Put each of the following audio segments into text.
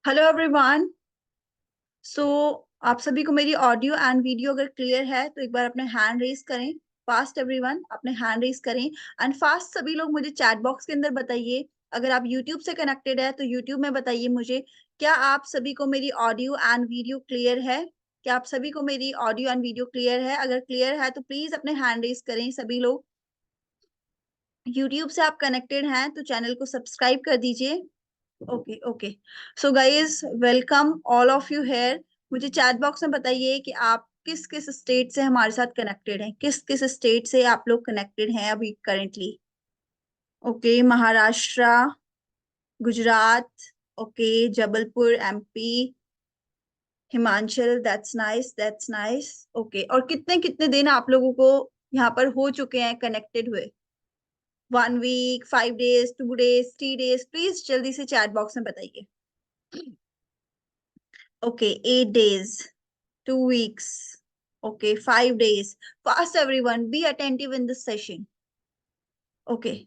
Hello everyone. सो आप सभी को मेरी ऑडियो एंड वीडियो अगर क्लियर है तो एक बार अपने हैंड रेज करें। फास्ट एवरीवन अपने हैंड रेज करें एंड फास्ट सभी लोग मुझे चैट बॉक्स के अंदर बताइए। अगर आप यूट्यूब से कनेक्टेड है तो यूट्यूब में बताइए मुझे, क्या आप सभी को मेरी ऑडियो एंड वीडियो क्लियर है? क्या आप सभी को मेरी ऑडियो एंड वीडियो क्लियर है? अगर क्लियर है तो प्लीज अपने हैंड रेज करें सभी लोग। यूट्यूब से आप कनेक्टेड हैं तो चैनल को सब्सक्राइब कर दीजिए। Okay okay. So guys welcome all of you here. मुझे चैट बॉक्स में बताइए कि आप किस किस स्टेट से हमारे साथ कनेक्टेड हैं, किस किस स्टेट से आप लोग कनेक्टेड हैं अभी currently. Okay, Maharashtra, Gujarat, okay, Jabalpur MP, Himachal, that's nice that's nice. Okay, और कितने कितने दिन आप लोगों को यहाँ पर हो चुके हैं कनेक्टेड हुए? 1 week, 5 days, 2 days, 3 days? Please जल्दी से चैट बॉक्स में बताइए। Okay, 8 days, 2 weeks, okay, 5 days. Fast everyone, be attentive in this session. Okay,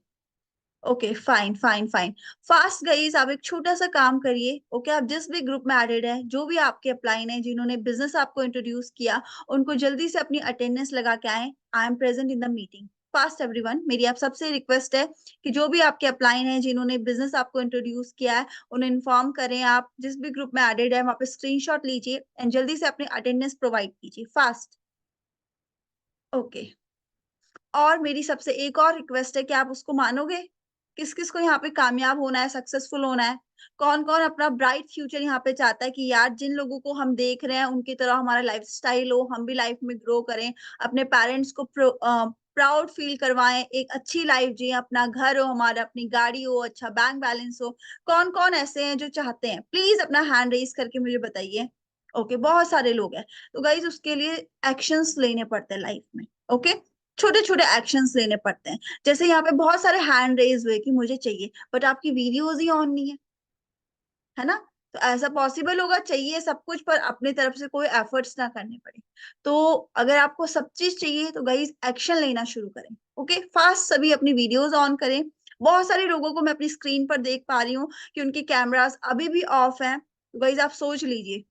okay fine fine fine. Fast guys, आप एक छोटा सा काम करिए। ओके, आप जिस भी ग्रुप में एडेड है, जो भी आपके अपलाइन है, जिन्होंने बिजनेस आपको इंट्रोड्यूस किया, उनको जल्दी से अपनी अटेंडेंस लगा के आए। I am present in the meeting. Fast everyone, मेरी आप सबसे रिक्वेस्ट है कि जो भी आपके अपलाइन है, जिन्होंने बिजनेस आपको इंट्रोड्यूस किया है, उन्हें इन्फॉर्म करें। आप जिस भी ग्रुप में एडेड है वहां पे स्क्रीनशॉट लीजिए एंड जल्दी से अपनी अटेंडेंस प्रोवाइड कीजिए फास्ट। ओके, और मेरी सबसे एक और रिक्वेस्ट है कि आप उसको मानोगे, किस किस को यहाँ पे कामयाब होना है, सक्सेसफुल होना है? कौन कौन अपना ब्राइट फ्यूचर यहाँ पे चाहता है कि यार जिन लोगों को हम देख रहे हैं उनकी तरह हमारा लाइफ स्टाइल हो, हम भी लाइफ में ग्रो करें, अपने पेरेंट्स को प्राउड फील करवाएं, एक अच्छी लाइफ जिए, अपना घर हो हमारा, अपनी गाड़ी हो, अच्छा बैंक बैलेंस हो? कौन कौन ऐसे हैं जो चाहते हैं? प्लीज अपना हैंड रेज करके मुझे बताइए। ओके, बहुत सारे लोग हैं। तो गाइज उसके लिए एक्शंस लेने पड़ते हैं लाइफ में। ओके, छोटे छोटे एक्शंस लेने पड़ते हैं। जैसे यहाँ पे बहुत सारे हैंड रेज हुए कि मुझे चाहिए, बट आपकी वीडियोज ही ऑन नहीं है ना? तो ऐसा पॉसिबल होगा? चाहिए सब कुछ पर अपनी तरफ से कोई एफर्ट्स ना करने पड़े। तो अगर आपको सब चीज चाहिए तो गाइज एक्शन लेना शुरू करें। ओके, फास्ट सभी अपनी वीडियोज ऑन करें। बहुत सारे लोगों को मैं अपनी स्क्रीन पर देख पा रही हूँ कि उनके कैमरास अभी भी ऑफ हैं। तो गाइज आप सोच लीजिए,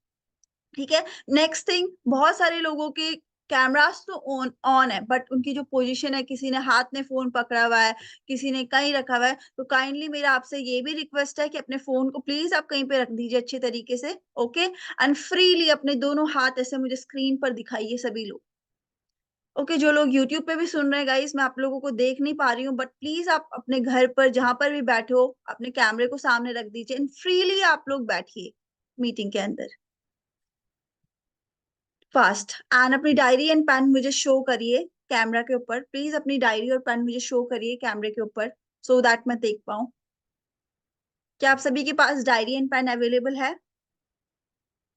ठीक है? नेक्स्ट थिंग, बहुत सारे लोगों के कैमरास तो ऑन ऑन है बट उनकी जो पोजीशन है, किसी ने हाथ में फोन पकड़ा हुआ है, किसी ने कहीं रखा हुआ है। तो काइंडली मेरा आपसे ये भी रिक्वेस्ट है कि अपने फोन को प्लीज आप कहीं पे रख दीजिए अच्छे तरीके से। ओके, एंड फ्रीली अपने दोनों हाथ ऐसे मुझे स्क्रीन पर दिखाइए सभी लोग। ओके, जो लोग यूट्यूब पे भी सुन रहे हैं गाइस, मैं आप लोगों को देख नहीं पा रही हूँ बट प्लीज आप अपने घर पर जहां पर भी बैठे हो अपने कैमरे को सामने रख दीजिए एंड फ्रीली आप लोग बैठिए मीटिंग के अंदर फास्ट। एंड अपनी डायरी एंड पेन मुझे शो करिए कैमरा के ऊपर। प्लीज अपनी डायरी और पेन मुझे शो करिए कैमरे के ऊपर, सो दैट मैं देख पाऊं। क्या आप सभी के पास डायरी एंड पेन अवेलेबल है?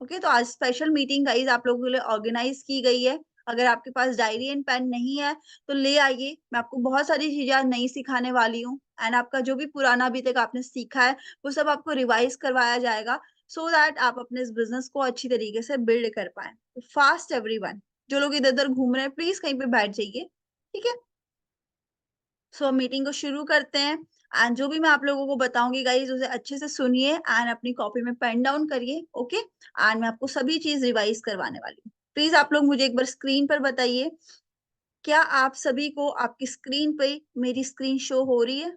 ओके, तो आज स्पेशल मीटिंग गाइज आप लोगों के लिए ऑर्गेनाइज की गई है। अगर आपके पास डायरी एंड पेन नहीं है तो ले आइए, मैं आपको बहुत सारी चीजें आज नई सिखाने वाली हूँ। एंड आपका जो भी पुराना अभी तक आपने सीखा है वो सब आपको रिवाइज करवाया जाएगा, सो दैट आप अपने इस बिजनेस को अच्छी तरीके से बिल्ड कर पाए। फास्ट एवरीवन, जो लोग इधर उधर घूम रहे हैं प्लीज कहीं पे बैठ जाइए, ठीक है? सो मीटिंग को शुरू करते हैं। एंड जो भी मैं आप लोगों को बताऊंगी गाइज उसे अच्छे से सुनिए एंड अपनी कॉपी में पेन डाउन करिए। ओके, एंड मैं आपको सभी चीज रिवाइज करवाने वाली हूँ। प्लीज आप लोग मुझे एक बार स्क्रीन पर बताइए, क्या आप सभी को आपकी स्क्रीन पे मेरी स्क्रीन शो हो रही है?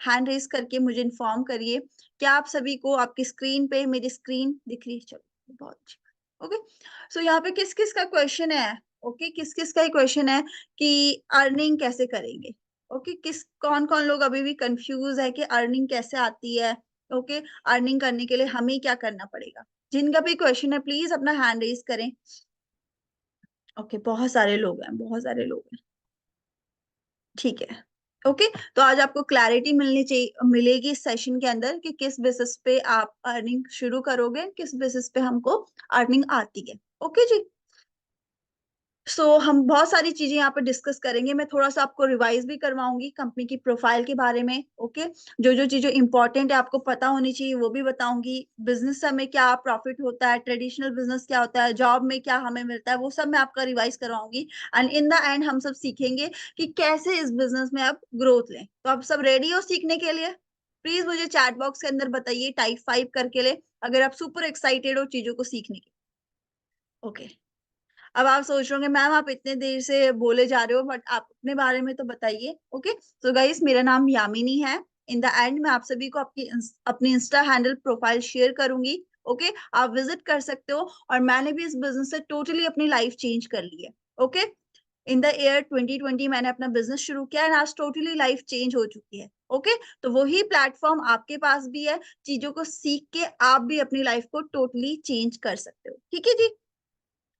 हैंड रेज करके मुझे इन्फॉर्म करिए, क्या आप सभी को आपकी स्क्रीन पे मेरी स्क्रीन दिख रही है? चलो, बहुत अच्छी। ओके, सो यहाँ पे किस किस का क्वेश्चन है? ओके, किस किस का ही क्वेश्चन है कि अर्निंग कैसे करेंगे? ओके, किस कौन कौन लोग अभी भी कंफ्यूज है कि अर्निंग कैसे आती है? ओके, अर्निंग करने के लिए हमें क्या करना पड़ेगा? जिनका भी क्वेश्चन है प्लीज अपना हैंड रेज करें। ओके, बहुत सारे लोग हैं, बहुत सारे लोग हैं, ठीक है। ओके, तो आज आपको क्लैरिटी मिलनी चाहिए, मिलेगी इस सेशन के अंदर कि किस बेसिस पे आप अर्निंग शुरू करोगे, किस बेसिस पे हमको अर्निंग आती है। ओके जी, हम बहुत सारी चीजें यहाँ पर डिस्कस करेंगे। मैं थोड़ा सा आपको रिवाइज भी करवाऊंगी कंपनी की प्रोफाइल के बारे में। ओके, जो जो चीजें इंपॉर्टेंट है आपको पता होनी चाहिए वो भी बताऊंगी। बिजनेस में क्या प्रॉफिट होता है, ट्रेडिशनल बिजनेस क्या होता है, जॉब में क्या हमें मिलता है, वो सब मैं आपका रिवाइज करवाऊंगी। एंड इन द एंड हम सब सीखेंगे कि कैसे इस बिजनेस में आप ग्रोथ लें। तो आप सब रेडी हो सीखने के लिए? प्लीज मुझे चैट बॉक्स के अंदर बताइए टाइप 5 करके ले, अगर आप सुपर एक्साइटेड हो चीजों को सीखने के। ओके, अब आप सोच रहे होंगे मैम आप इतने देर से बोले जा रहे हो, बट आप अपने बारे में तो बताइए। ओके, तो गाइस मेरा नाम यामिनी है। इन द एंड मैं आप सभी को अपनी इंस्टा हैंडल प्रोफाइल शेयर करूंगी। ओके, आप विजिट कर सकते हो। और मैंने भी इस बिजनेस से टोटली अपनी लाइफ चेंज कर ली है। ओके, इन द ईयर 2020 मैंने अपना बिजनेस शुरू किया एंड आज टोटली लाइफ चेंज हो चुकी है। ओके, तो वही प्लेटफॉर्म आपके पास भी है, चीजों को सीख के आप भी अपनी लाइफ को टोटली चेंज कर सकते हो। ठीक है जी,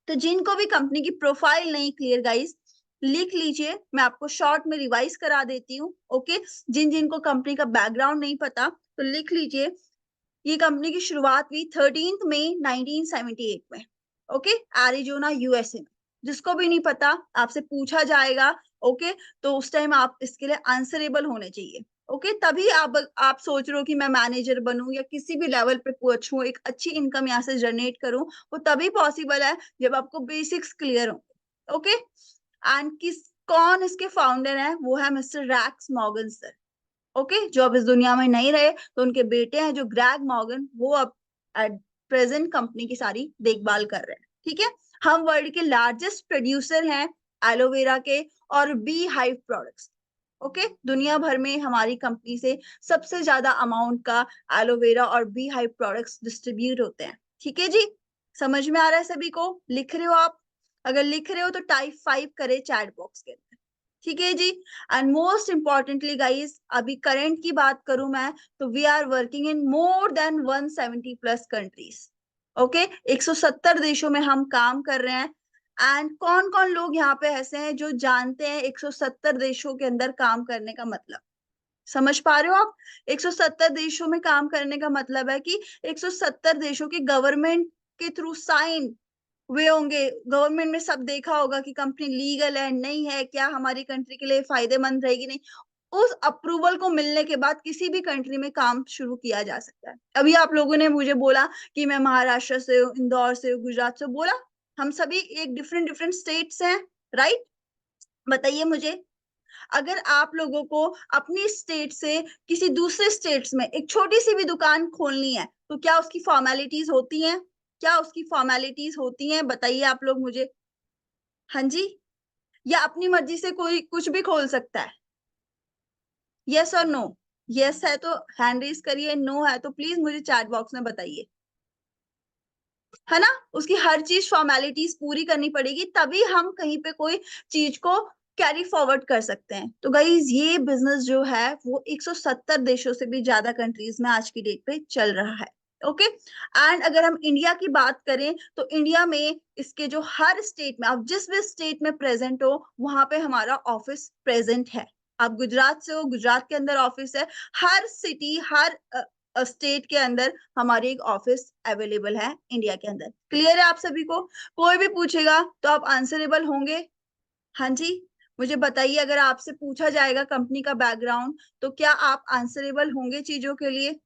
तो जिनको भी कंपनी की प्रोफाइल नहीं क्लियर गाइस, लिख लीजिए, मैं आपको शॉर्ट में रिवाइज करा देती हूँ। ओके, जिन जिनको कंपनी का बैकग्राउंड नहीं पता तो लिख लीजिए। ये कंपनी की शुरुआत हुई 13 मई 1978 में। ओके, एरिजोना यूएसए में। जिसको भी नहीं पता आपसे पूछा जाएगा। ओके, तो उस टाइम आप इसके लिए आंसरेबल होने चाहिए। ओके, तभी आप सोच रहे हो कि मैं मैनेजर बनूं या किसी भी लेवल पे पहुंचूं, एक अच्छी इनकम यहाँ से जनरेट करूं, वो तभी पॉसिबल है जब आपको बेसिक्स क्लियर हो। ओके, एंड कौन इसके फाउंडर है, वो है mister Rex Morgan sir. Okay, जो अब इस दुनिया में नहीं रहे, तो उनके बेटे हैं जो ग्रैग मॉर्गन, वो अब एट प्रेजेंट कंपनी की सारी देखभाल कर रहे हैं। ठीक है, हम वर्ल्ड के लार्जेस्ट प्रोड्यूसर हैं एलोवेरा के और बी हाइव प्रोडक्ट्स। ओके, दुनिया भर में हमारी कंपनी से सबसे ज्यादा अमाउंट का एलोवेरा और बी हाइव प्रोडक्ट्स डिस्ट्रीब्यूट होते हैं। ठीक है जी, समझ में आ रहा है सभी को? लिख रहे हो आप? अगर लिख रहे हो तो टाइप 5 करे चैट बॉक्स के अंदर। ठीक है जी, एंड मोस्ट इंपॉर्टेंटली गाइस, अभी करंट की बात करूं मैं, तो we are working in more than 170 plus countries. Okay, 170 देशों में हम काम कर रहे हैं। एंड कौन कौन लोग यहाँ पे ऐसे हैं जो जानते हैं 170 देशों के अंदर काम करने का मतलब? समझ पा रहे हो आप? 170 देशों में काम करने का मतलब है कि 170 देशों के गवर्नमेंट के थ्रू साइन हुए होंगे। गवर्नमेंट में सब देखा होगा कि कंपनी लीगल है नहीं है, क्या हमारी कंट्री के लिए फायदेमंद रहेगी नहीं। उस अप्रूवल को मिलने के बाद किसी भी कंट्री में काम शुरू किया जा सकता है। अभी आप लोगों ने मुझे बोला कि मैं महाराष्ट्र से हूँ, इंदौर से हूँ, गुजरात से बोला, हम सभी एक डिफरेंट डिफरेंट स्टेट्स हैं, राइट? बताइए मुझे, अगर आप लोगों को अपनी स्टेट से किसी दूसरे स्टेट्स में एक छोटी सी भी दुकान खोलनी है, तो क्या उसकी फॉर्मेलिटीज होती हैं? क्या उसकी फॉर्मेलिटीज होती हैं? बताइए आप लोग मुझे। हाँ जी, या अपनी मर्जी से कोई कुछ भी खोल सकता है? यस और नो? यस है तो हैंड रेज करिए, नो है तो प्लीज मुझे चैट बॉक्स में बताइए। है ना, उसकी हर चीज फॉर्मेलिटीज पूरी करनी पड़ेगी, तभी हम कहीं पे कोई चीज को कैरी फॉरवर्ड कर सकते हैं। तो गाइज ये बिजनेस जो है वो 170 देशों से भी ज्यादा कंट्रीज में आज की डेट पे चल रहा है। ओके, एंड अगर हम इंडिया की बात करें तो इंडिया में इसके जो हर स्टेट में, आप जिस भी स्टेट में प्रेजेंट हो वहां पे हमारा ऑफिस प्रेजेंट है। आप गुजरात से हो, गुजरात के अंदर ऑफिस है। हर सिटी, हर स्टेट के अंदर हमारी एक ऑफिस अवेलेबल है इंडिया के अंदर। क्लियर है आप सभी को? कोई भी पूछेगा तो आप आंसरेबल होंगे? हाँ जी, मुझे बताइए, अगर आपसे पूछा जाएगा कंपनी का बैकग्राउंड तो क्या आप आंसरेबल होंगे चीजों के लिए?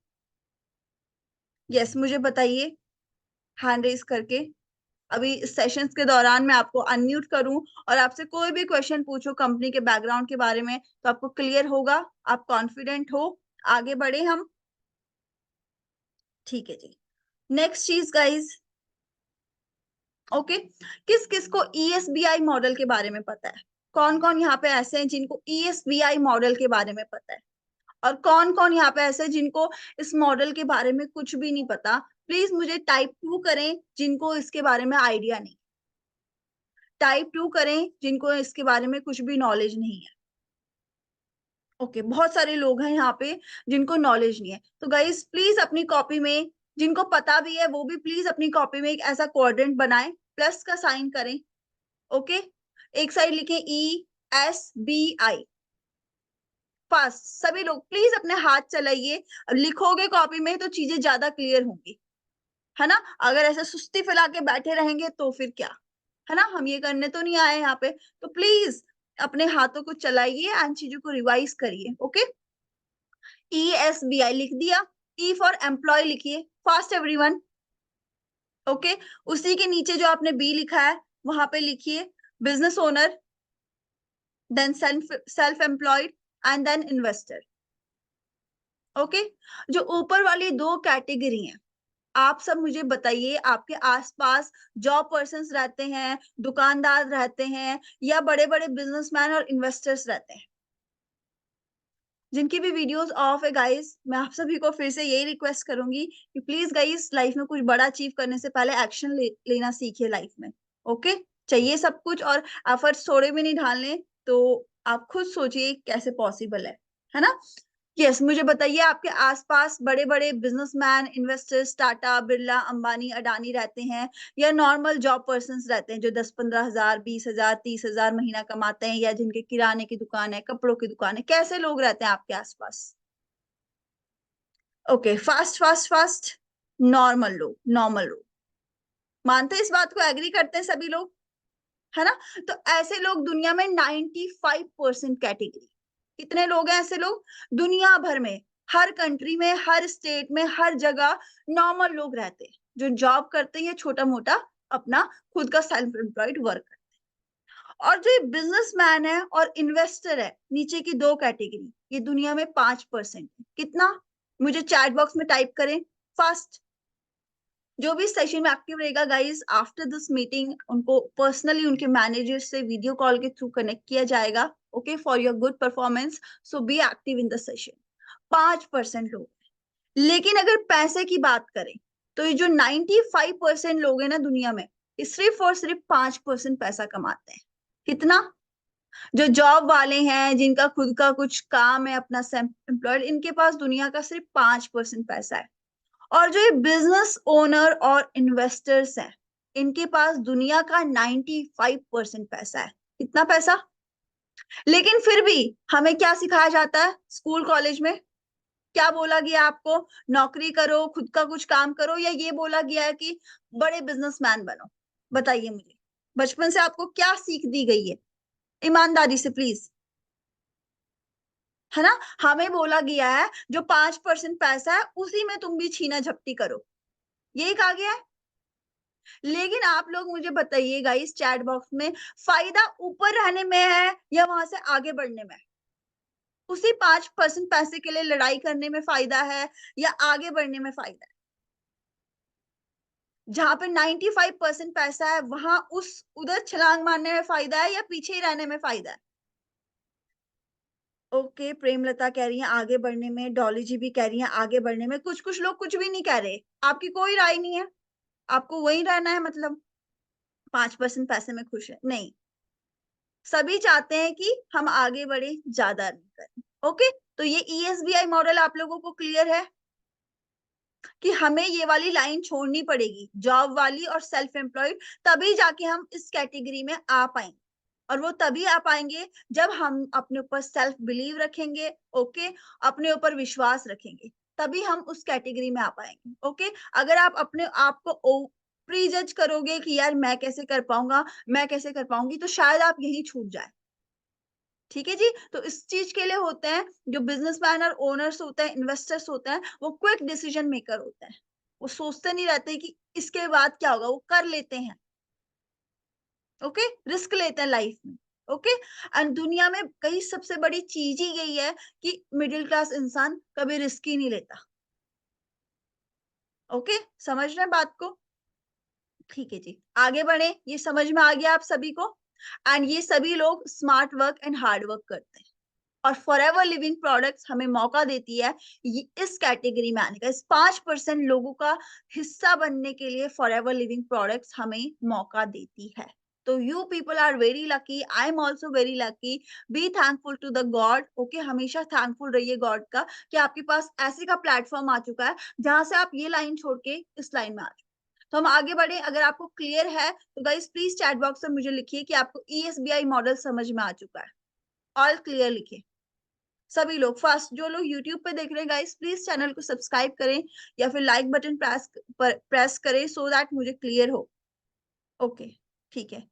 यस, मुझे बताइए हैंड रेज करके। अभी सेशंस के दौरान मैं आपको अनम्यूट करूं और आपसे कोई भी क्वेश्चन पूछो कंपनी के बैकग्राउंड के बारे में तो आपको क्लियर होगा, आप कॉन्फिडेंट हो। आगे बढ़े हम। ठीक है जी, नेक्स्ट चीज गाइज। ओके, किस किस को ईएसबीआई मॉडल के बारे में पता है? कौन कौन यहाँ पे ऐसे हैं जिनको ईएसबीआई मॉडल के बारे में पता है? और कौन कौन यहाँ पे ऐसे हैं जिनको इस मॉडल के बारे में कुछ भी नहीं पता? प्लीज मुझे टाइप 2 करें जिनको इसके बारे में आइडिया नहीं। टाइप 2 करें जिनको इसके बारे में कुछ भी नॉलेज नहीं है। ओके, बहुत सारे लोग हैं यहाँ पे जिनको नॉलेज नहीं है। तो गाइस प्लीज अपनी कॉपी में, जिनको पता भी है वो भी प्लीज अपनी कॉपी में एक ऐसा क्वाड्रेंट बनाएं, प्लस का साइन करें। ओके, एक साइड लिखें ESBI। फास्ट सभी लोग प्लीज अपने हाथ चलाइए, लिखोगे कॉपी में तो चीजें ज्यादा क्लियर होंगी। है ना, अगर ऐसे सुस्ती फैला के बैठे रहेंगे तो फिर क्या? है ना, हम ये करने तो नहीं आए यहाँ पे। तो प्लीज अपने हाथों को चलाइए एंड चीजों को रिवाइज करिए। ओके, ESBI लिख दिया, E फॉर एम्प्लॉय लिखिए, फास्ट एवरीवन। ओके, उसी के नीचे जो आपने बी लिखा है वहां पे लिखिए business owner, then self employed and then investor. Okay. जो ऊपर वाली दो कैटेगरी हैं, आप सब मुझे बताइए, आपके आसपास जॉब पर्सन्स रहते हैं, दुकानदार रहते हैं, या बड़े बड़े बिजनेसमैन और इन्वेस्टर्स रहते हैं, जिनकी भी वीडियोस ऑफ है गाइस। मैं आप सभी को फिर से यही रिक्वेस्ट करूंगी कि प्लीज गाइस, लाइफ में कुछ बड़ा अचीव करने से पहले एक्शन लेना सीखिए लाइफ में। ओके। चाहिए सब कुछ और एफर्ट्स थोड़े भी नहीं डालने, तो आप खुद सोचिए कैसे पॉसिबल है ना। यस, मुझे बताइए, आपके आसपास बड़े-बड़े बिज़नेसमैन, इन्वेस्टर्स, टाटा, बिरला, अंबानी, अडानी रहते हैं, या नॉर्मल जॉब पर्सन्स रहते हैं जो 10-15 हज़ार, 20 हज़ार, 30 हज़ार महीना कमाते हैं, या जिनके किराने की दुकान है, कपड़ों की दुकान है? कैसे लोग रहते हैं आपके आसपास? Okay, fast, fast, fast, normal लोग। मानते हैं इस बात को, एग्री करते हैं सभी लोग? है ना? तो ऐसे लोग दुनिया में 95% कैटेगरी। कितने लोग हैं ऐसे लोग? दुनिया भर में, हर कंट्री में, हर स्टेट में, हर जगह नॉर्मल लोग रहते हैं, जो जॉब करते हैं या छोटा-मोटा अपना खुद का सेल्फ एम्प्लॉयड वर्क। और जो ये बिज़नेसमैन है और इन्वेस्टर है, नीचे की 2 कैटेगरी, ये दुनिया में 5% है। कितना? मुझे चैट बॉक्स में टाइप करें, फास्ट। जो भी सेशन में एक्टिव रहेगा गाइस, आफ्टर दिस मीटिंग उनको पर्सनली उनके मैनेजर से वीडियो कॉल के थ्रू कनेक्ट किया जाएगा। Okay, for your good performance, so B active in the session. 5% लोग। लेकिन अगर पैसे की बात करें, तो ये जो 95% लोग हैं ना दुनिया में, ये सिर्फ और सिर्फ 5% पैसा कमाते हैं। कितना? जो जॉब वाले हैं, जिनका खुद का कुछ काम है, अपना सेल्फ एम्प्लॉयड, इनके पास दुनिया का सिर्फ 5% पैसा है। और जो ये बिजनेस ओनर और इन्वेस्टर्स हैं, इनके पास दुनिया का 95% पैसा है। कितना पैसा? लेकिन फिर भी हमें क्या सिखाया जाता है स्कूल कॉलेज में? क्या बोला गया आपको? नौकरी करो, खुद का कुछ काम करो, या ये बोला गया है कि बड़े बिजनेसमैन बनो? बताइए मुझे। बचपन से आपको क्या सीख दी गई है? ईमानदारी से प्लीज। है ना? हमें बोला गया है जो 5% पैसा है, उसी में तुम भी छीना झपटी करो। यही कहा गया है। लेकिन आप लोग मुझे बताइए गाइस, चैट बॉक्स में, फायदा ऊपर रहने में है या वहां से आगे बढ़ने में? उसी 5% पैसे के लिए लड़ाई करने में फायदा है या आगे बढ़ने में फायदा है? जहां पे 95% पैसा है, वहां उस उधर छलांग मारने में फायदा है या पीछे ही रहने में फायदा है? ओके, प्रेमलता कह रही है आगे बढ़ने में, डॉली जी भी कह रही है आगे बढ़ने में, कुछ कुछ लोग कुछ भी नहीं कह रहे। आपकी कोई राय नहीं है? आपको वही रहना है मतलब? 5% पैसे में खुश है? नहीं, सभी चाहते हैं कि हम आगे बढ़े, ज्यादा अर्निंग करें। ओके, तो ये ईएसबीआई मॉडल आप लोगों को क्लियर है कि हमें ये वाली लाइन छोड़नी पड़ेगी, जॉब वाली और सेल्फ एम्प्लॉयड, तभी जाके हम इस कैटेगरी में आ पाएंगे। और वो तभी आ पाएंगे जब हम अपने ऊपर सेल्फ बिलीव रखेंगे। ओके, अपने ऊपर विश्वास रखेंगे, तभी हम उस कैटेगरी में आ पाएंगे। ओके, अगर आप अपने आप को प्री जज करोगे कि यार मैं कैसे कर पाऊंगा, मैं कैसे कर पाऊंगी, तो शायद आप यही छूट जाए। ठीक है जी। तो इस चीज के लिए होते हैं जो बिजनेसमैन और ओनर्स होते हैं, इन्वेस्टर्स होते हैं, वो क्विक डिसीजन मेकर होते हैं। वो सोचते नहीं रहते कि इसके बाद क्या होगा, वो कर लेते हैं। ओके, रिस्क लेते हैं लाइफ में। ओके, एंड दुनिया में कई सबसे बड़ी चीज ही यही है कि मिडिल क्लास इंसान कभी रिस्क ही नहीं लेता। ओके, समझ रहे हैं बात को? ठीक है जी, आगे बढ़े। ये समझ में आ गया आप सभी को? एंड ये सभी लोग smart work and hard work करते हैं, और फॉरएवर लिविंग प्रोडक्ट्स हमें मौका देती है ये इस कैटेगरी में आने का। इस 5% लोगों का हिस्सा बनने के लिए फॉरएवर लिविंग प्रोडक्ट्स हमें मौका देती है। तो you people are very lucky, I am also very lucky. Be thankful to the God. Okay, हमेशा थैंकफुल रहिए गॉड का कि आपके पास ऐसे का प्लेटफॉर्म आ चुका है जहां से आप ये लाइन छोड़ के इस लाइन में आ चुके हैं। तो हम आगे बढ़े। अगर आपको क्लियर है तो गाइस प्लीज चैट बॉक्स में मुझे लिखिए कि आपको ईएसबीआई मॉडल समझ में आ चुका है। ऑल क्लियर लिखिए सभी लोग। फर्स्ट जो लोग यूट्यूब पे देख रहे हैं गाइस, प्लीज चैनल को सब्सक्राइब करें या फिर लाइक बटन प्रेस करें, सो दैट मुझे क्लियर हो। ओके, ठीक है।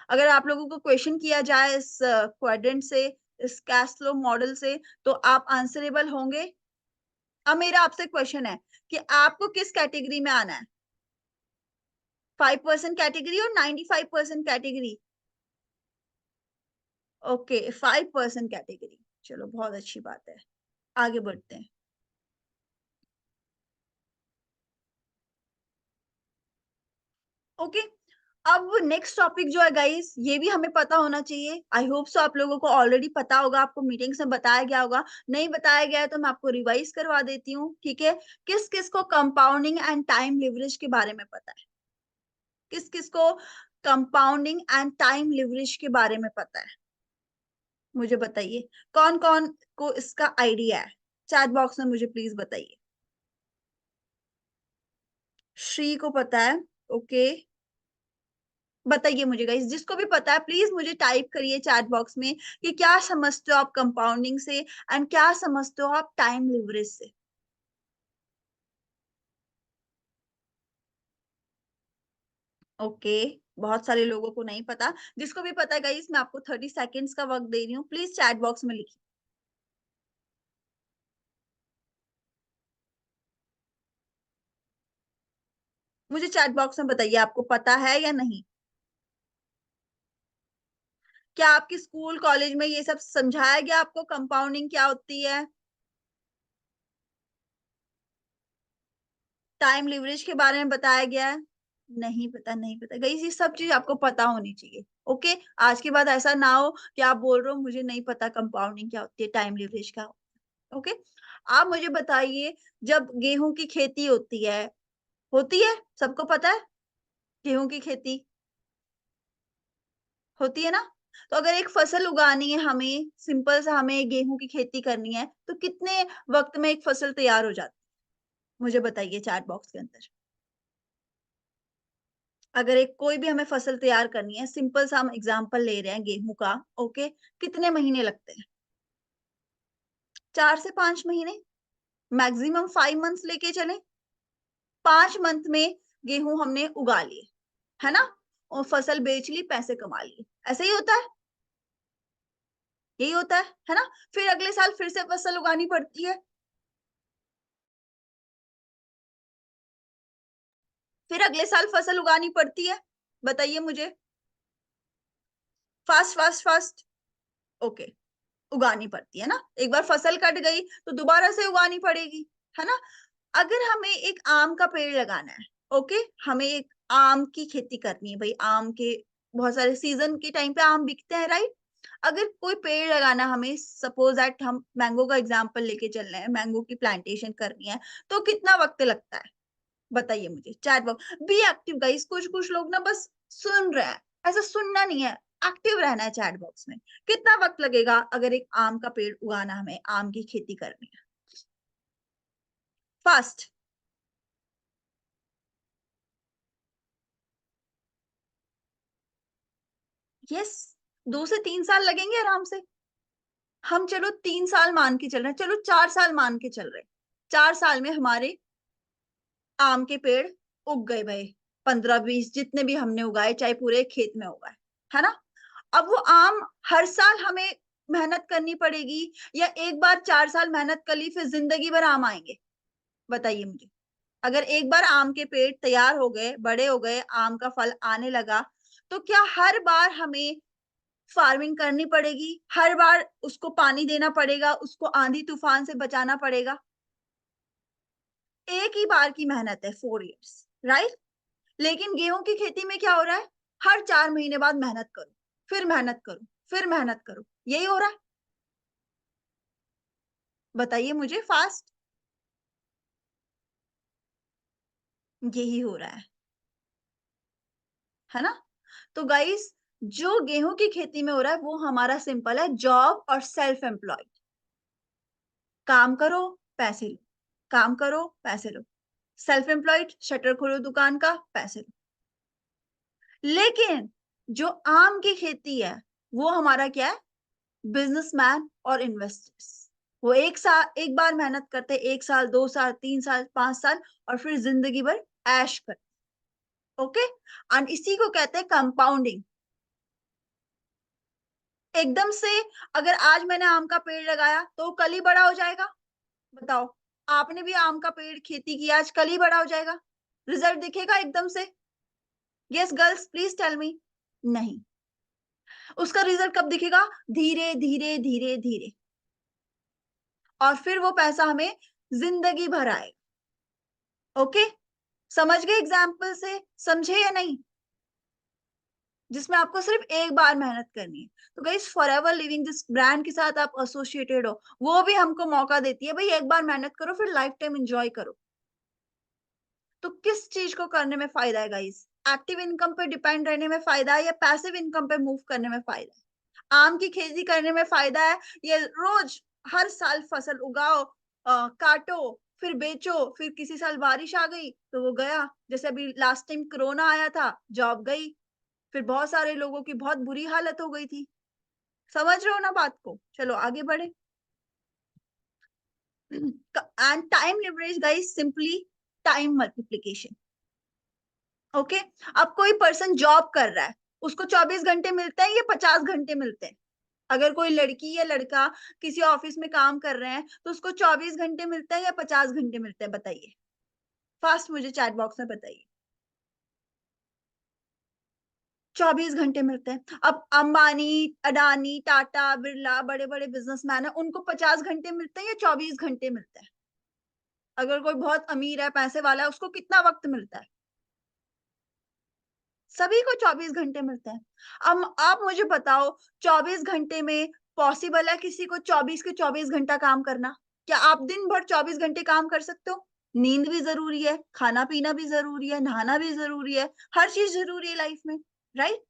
अगर आप लोगों को क्वेश्चन किया जाए इस क्वाड्रेंट से, इस कैश फ्लो मॉडल से, तो आप आंसरेबल होंगे? अब मेरा आपसे क्वेश्चन है कि आपको किस कैटेगरी में आना है? 5% कैटेगरी और 95% कैटेगरी? Okay, 5% category. चलो, बहुत अच्छी बात है। आगे बढ़ते हैं। ओके। अब नेक्स्ट टॉपिक जो है गाइस, ये भी हमें पता होना चाहिए। आई होप सो आप लोगों को ऑलरेडी पता होगा, आपको मीटिंग्स में बताया गया होगा। नहीं बताया गया है तो मैं आपको रिवाइज करवा देती हूँ, ठीक है। किस किस को कंपाउंडिंग एंड टाइम लिवरेज के बारे में पता है? किस किस को कंपाउंडिंग एंड टाइम लिवरेज के बारे में पता है? मुझे बताइए। कौन कौन को इसका आइडिया है? चैट बॉक्स में मुझे प्लीज बताइए। श्री को पता है। ओके, बताइए मुझे गाइस, जिसको भी पता है प्लीज मुझे टाइप करिए चैट बॉक्स में कि क्या समझते हो आप कंपाउंडिंग से एंड क्या समझते हो आप टाइम लिवरेज से। ओके, बहुत सारे लोगों को नहीं पता। जिसको भी पता है गाइस, मैं आपको 30 सेकेंड्स का वक्त दे रही हूँ, प्लीज चैट बॉक्स में लिखिए। मुझे चैट बॉक्स में बताइए आपको पता है या नहीं। क्या आपके स्कूल कॉलेज में ये सब समझाया गया आपको, कंपाउंडिंग क्या होती है, टाइम लिवरेज के बारे में बताया गया है? नहीं पता, नहीं पता गाइस, ये सब चीज आपको पता होनी चाहिए। ओके, आज के बाद ऐसा ना हो कि आप बोल रहे हो मुझे नहीं पता कंपाउंडिंग क्या होती है, टाइम लिवरेज क्या होता है। ओके, आप मुझे बताइए, जब गेहूं की खेती होती है, सबको पता है गेहूं की खेती होती है ना। तो अगर एक फसल उगानी है हमें, सिंपल सा हमें गेहूं की खेती करनी है, तो कितने वक्त में एक फसल तैयार हो जाती है? मुझे बताइए चैट बॉक्स के अंदर। अगर एक कोई भी हमें फसल तैयार करनी है, सिंपल सा हम एग्जांपल ले रहे हैं गेहूं का, ओके, कितने महीने लगते हैं? 4 से 5 महीने, मैक्सिमम 5 मंथ्स लेके चले। 5 मंथ में गेहूं हमने उगा लिए, है ना, और फसल बेच ली, पैसे कमा लिए। ऐसे ही होता है, यही होता है ना। फिर अगले साल फिर से फसल उगानी पड़ती है, फिर अगले साल फसल उगानी पड़ती है। बताइए मुझे, फास्ट फास्ट फास्ट। ओके, उगानी पड़ती है ना। एक बार फसल कट गई तो दोबारा से उगानी पड़ेगी, है ना। अगर हमें एक आम का पेड़ लगाना है, ओके, हमें एक आम की खेती करनी है भाई, आम के बहुत सारे सीजन के टाइम पे आम बिकते हैं, राइट। अगर कोई पेड़ लगाना, हमें सपोज दैट हम मैंगो का एग्जांपल लेके चल रहे हैं, मैंगो की प्लांटेशन करनी है, तो कितना वक्त लगता है? बताइए मुझे chat box. Be active guys, कुछ कुछ लोग ना बस सुन रहे हैं, ऐसा सुनना नहीं है, एक्टिव रहना है चैट बॉक्स में। कितना वक्त लगेगा अगर एक आम का पेड़ उगाना, हमें आम की खेती करनी है? फास्ट। यस, 2 से 3 साल लगेंगे आराम से। हम चलो 3 साल मान के चल रहे हैं, चलो 4 साल मान के चल रहे हैं। 4 साल में हमारे आम के पेड़ उग गए भाई, 15-20 जितने भी हमने उगाए, चाहे पूरे खेत में उगाए, है ना। अब वो आम हर साल हमें मेहनत करनी पड़ेगी, या एक बार 4 साल मेहनत कर ली फिर जिंदगी भर आम आएंगे? बताइए मुझे। अगर एक बार आम के पेड़ तैयार हो गए, बड़े हो गए, आम का फल आने लगा, तो क्या हर बार हमें फार्मिंग करनी पड़ेगी, हर बार उसको पानी देना पड़ेगा, उसको आंधी तूफान से बचाना पड़ेगा? एक ही बार की मेहनत है, 4 इयर्स, राइट। लेकिन गेहूं की खेती में क्या हो रहा है? हर 4 महीने बाद मेहनत करो, फिर मेहनत करो, फिर मेहनत करो, यही हो रहा है। बताइए मुझे फास्ट। यही हो रहा है ना। तो गाइस, जो गेहूं की खेती में हो रहा है वो हमारा सिंपल है, जॉब और सेल्फ एम्प्लॉयड। काम करो, पैसे लो, काम करो, पैसे लो। सेल्फ एम्प्लॉयड, शटर खोलो दुकान का, पैसे लो। लेकिन जो आम की खेती है, वो हमारा क्या है? बिजनेसमैन और इन्वेस्टर्स। वो एक बार मेहनत करते, 1 साल, 2 साल, 3 साल, 5 साल, और फिर जिंदगी भर ऐश करते। ओके, एंड इसी को कहते हैं कंपाउंडिंग। एकदम से अगर आज मैंने आम का पेड़ लगाया तो कल ही बड़ा हो जाएगा? बताओ, आपने भी आम का पेड़ खेती किया, आज कल ही बड़ा हो जाएगा? रिजल्ट दिखेगा एकदम से? Yes girls, please tell me. नहीं, उसका रिजल्ट कब दिखेगा? धीरे धीरे धीरे धीरे, और फिर वो पैसा हमें जिंदगी भर आएगा। ओके, समझ गए एग्जाम्पल से? समझे या नहीं? जिसमें आपको सिर्फ एक बार मेहनत करनी है। तो गाइस फॉरएवर लिविंग जिस ब्रांड के साथ आप एसोसिएटेड हो, वो भी हमको मौका देती है, भाई एक बार मेहनत करो फिर लाइफ टाइम एंजॉय करो। तो किस चीज को करने में फायदा है गाइस? एक्टिव इनकम पे डिपेंड रहने में फायदा है या पैसिव इनकम पे मूव करने में फायदा है? आम की खेती करने में फायदा है या रोज हर साल फसल उगाओ, काटो, फिर बेचो, फिर किसी साल बारिश आ गई तो वो गया। जैसे अभी लास्ट टाइम कोरोना आया था, जॉब गई, फिर बहुत सारे लोगों की बहुत बुरी हालत हो गई थी। समझ रहे हो ना बात को? चलो आगे बढ़े। And time leverage guys simply time multiplication. Okay, अब कोई पर्सन जॉब कर रहा है, उसको 24 घंटे मिलते हैं या 50 घंटे मिलते हैं? अगर कोई लड़की या लड़का किसी ऑफिस में काम कर रहे हैं तो उसको 24 घंटे मिलते हैं या 50 घंटे मिलते हैं? बताइए फास्ट, मुझे चैट बॉक्स में बताइए। 24 घंटे मिलते हैं। अब अंबानी, अडानी, टाटा, बिरला, बड़े बड़े बिजनेसमैन है, उनको 50 घंटे मिलते हैं या 24 घंटे मिलते हैं? अगर कोई बहुत अमीर है, पैसे वाला है, उसको कितना वक्त मिलता है? सभी को 24 घंटे मिलते हैं। अब आप मुझे बताओ, 24 घंटे में पॉसिबल है किसी को 24 के 24 घंटा काम करना? क्या आप दिन भर 24 घंटे काम कर सकते हो? नींद भी जरूरी है, खाना पीना भी जरूरी है, नहाना भी जरूरी है, हर चीज जरूरी है लाइफ में, राइट?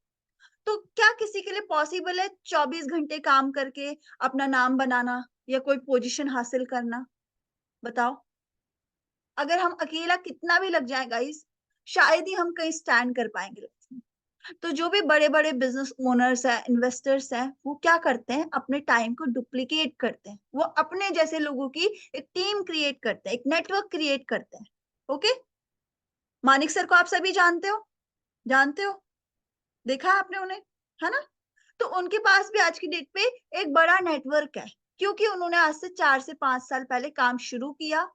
तो क्या किसी के लिए पॉसिबल है 24 घंटे काम करके अपना नाम बनाना या कोई पोजीशन हासिल करना? बताओ। अगर हम अकेला कितना भी लग जाए गाइस, शायद ही हम कहीं स्टैंड कर पाएंगे लाइफ में। तो जो भी बड़े-बड़े बिज़नेस ओनर्स हैं, इन्वेस्टर्स हैं, वो क्या करते हैं? अपने टाइम को डुप्लीकेट करते हैं। वो अपने जैसे लोगों की एक टीम क्रिएट करते हैं, एक नेटवर्क क्रिएट करते हैं। ओके? मानिक सर को आप सभी जानते हो? जानते हो? देखा है आपने उन्हें, है ना? तो उनके पास भी आज की डेट पे एक बड़ा नेटवर्क है, क्योंकि उन्होंने आज से 4 से 5 साल पहले काम शुरू किया